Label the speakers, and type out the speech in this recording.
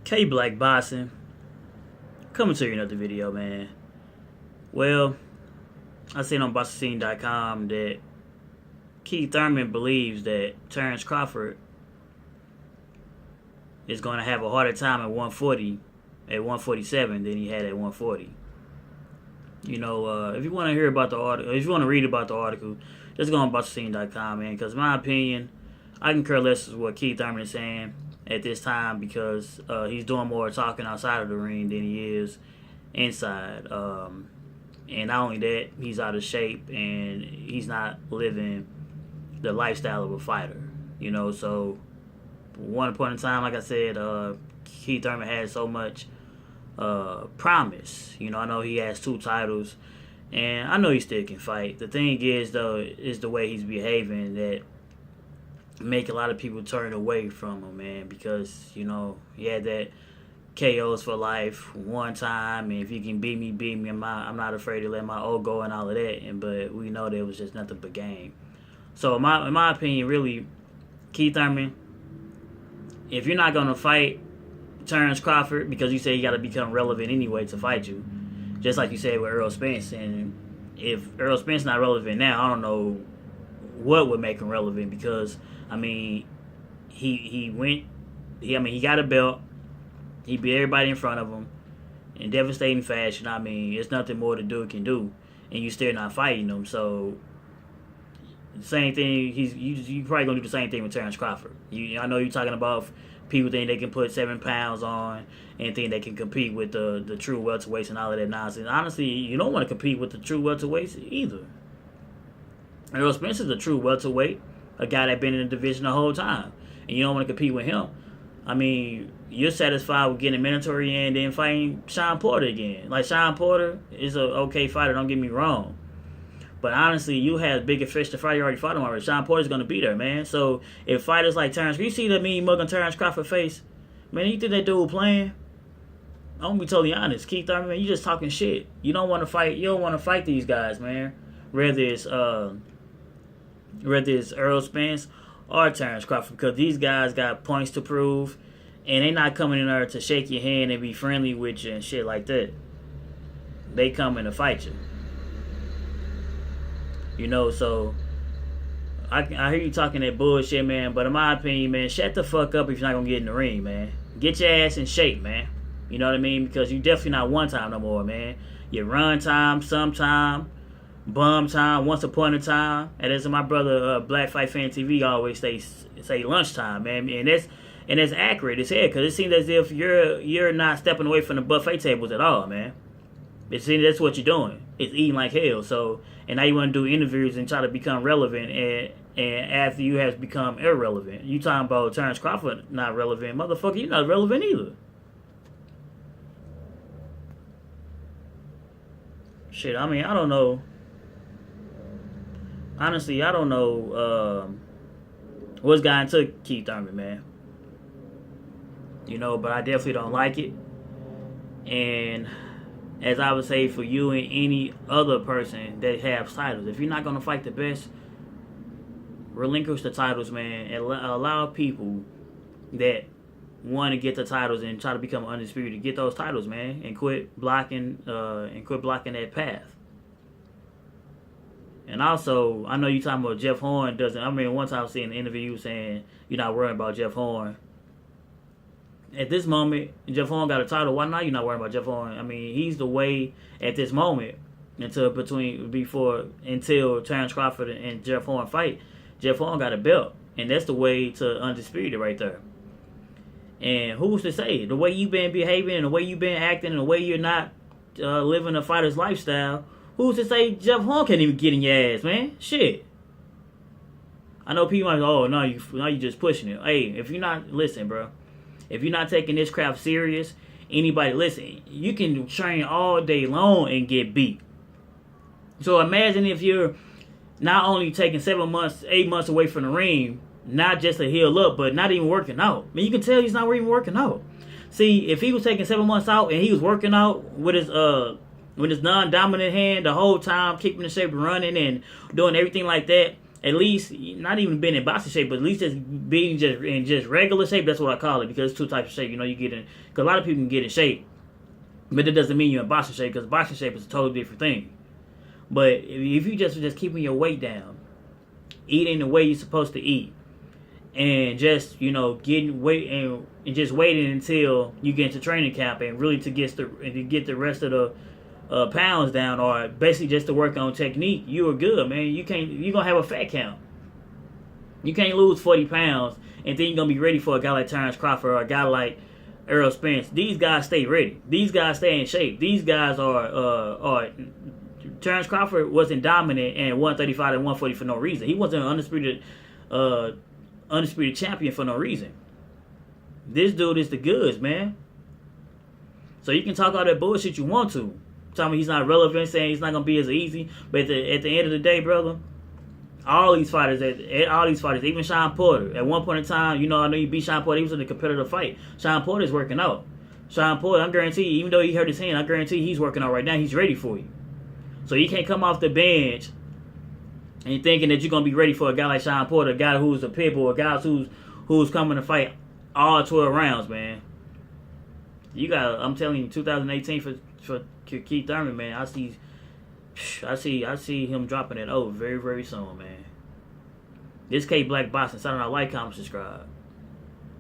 Speaker 1: K Black Boxing coming to you another video, man. Well, I seen on boxing.com that Thurman believes that Terence Crawford is going to have a harder time at 140, at 147 than he had at 140. You know, if you want to hear about the article, if you want to read about the article, just go on boxing.com, man. Because in my opinion, I can care less with what Thurman is saying at this time because he's doing more talking outside of the ring than he is inside. And not only that, he's out of shape and he's not living the lifestyle of a fighter. You know, so one point in time, like I said, Thurman had so much promise. You know, I know he has 2 titles, and I know he still can fight. The thing is, though, is the way he's behaving that make a lot of people turn away from him, man, because, you know, he had that KOs for life one time, and if you can beat me, I'm not afraid to let my old go and all of that, but we know that it was just nothing but game. So in my opinion, really, Thurman, if you're not going to fight Terence Crawford, because you say you got to become relevant anyway to fight you, just like you said with Errol Spence, and if Errol Spence not relevant now, I don't know what would make him relevant, because I mean, he got a belt. He beat everybody in front of him in devastating fashion. I mean, it's nothing more the dude can do, and you still not fighting him. So, same thing. You probably gonna do the same thing with Terence Crawford. I know you're talking about people think they can put 7 pounds on and think they can compete with the true welterweights and all of that nonsense. Honestly, you don't want to compete with the true welterweights either. Errol Spence is a true welterweight, a guy that been in the division the whole time, and you don't want to compete with him. I mean, you're satisfied with getting a mandatory and then fighting Sean Porter again. Like, Sean Porter is an okay fighter, don't get me wrong. But honestly, you have bigger fish to fry. You already fought him already. Sean Porter's going to be there, man. So, if fighters like Terence, you see that mean mug on Terence Crawford face, man, you think that dude playing? I'm going to be totally honest. Thurman, man, you just talking shit. You don't want to fight. You don't want to fight these guys, man. Whether it's Errol Spence or Terence Crawford, because these guys got points to prove, and they not coming in there to shake your hand and be friendly with you and shit like that. They coming to fight you. You know, so I hear you talking that bullshit, man, but in my opinion, man, shut the fuck up if you're not going to get in the ring, man. Get your ass in shape, man. You know what I mean? Because you definitely not one time no more, man. You run time, sometime, bum time, once upon a time. And as my brother, Black Fight Fan TV, always say lunchtime, man. And that's accurate as hell, because it seems as if you're not stepping away from the buffet tables at all, man. It seems that's what you're doing. It's eating like hell. So, and now you want to do interviews and try to become relevant, and after you have become irrelevant. You talking about Terence Crawford not relevant. Motherfucker, you're not relevant either. Shit, I mean, I don't know. Honestly, I don't know what's gotten to Thurman, man. You know, but I definitely don't like it. And as I would say for you and any other person that has titles, if you're not going to fight the best, relinquish the titles, man, and allow people that want to get the titles and try to become undisputed to get those titles, man, and quit blocking that path. And also, I know you talking about Jeff Horn doesn't. I mean, one time I was seeing an interview saying you're not worrying about Jeff Horn. At this moment, Jeff Horn got a title. Why not you not worrying about Jeff Horn? I mean, he's the way at this moment until Terence Crawford and Jeff Horn fight. Jeff Horn got a belt, and that's the way to undisputed right there. And who's to say the way you've been behaving and the way you've been acting and the way you're not living a fighter's lifestyle? Who's to say Jeff Horn can't even get in your ass, man? Shit. I know people might go, oh, no, you just pushing it. Hey, if you're not, listen, bro. If you're not taking this crap serious, anybody, listen, you can train all day long and get beat. So imagine if you're not only taking 7 months, 8 months away from the ring, not just to heal up, but not even working out. I mean, you can tell he's not even working out. See, if he was taking 7 months out and he was working out with his non-dominant hand the whole time, keeping the shape, running and doing everything like that, at least not even being in boxing shape, but at least just being just in just regular shape. That's what I call it, because it's two types of shape. You know, you get in, because a lot of people can get in shape, but it doesn't mean you're in boxing shape, because boxing shape is a totally different thing. But if you just keeping your weight down, eating the way you're supposed to eat, and just, you know, getting weight and just waiting until you get into training camp and really to get the rest of the pounds down, or basically just to work on technique, you are good, man. You're gonna have a fat count. You can't lose 40 pounds and then you're gonna be ready for a guy like Terence Crawford or a guy like Errol Spence. These guys stay ready. These guys stay in shape. These guys are Terence Crawford wasn't dominant in 135 and 140 for no reason. He wasn't an undisputed champion for no reason. This dude is the goods, man. So you can talk all that bullshit you want to. Tell me he's not relevant, saying he's not gonna be as easy. But at the end of the day, brother, all these fighters, even Sean Porter, at one point in time, you know, I know you beat Sean Porter. He was in a competitive fight. Sean Porter's working out. Sean Porter, I guarantee you, even though he hurt his hand, I guarantee you he's working out right now. He's ready for you. So you can't come off the bench and you're thinking that you're gonna be ready for a guy like Sean Porter, a guy who's a pit bull, a guy who's coming to fight all 12 rounds, man. You got, I'm telling you, 2018 for Keith Thurman, man. I see him dropping it over very, very soon, man. This K Black Boxing. Sign out, like, comment, subscribe.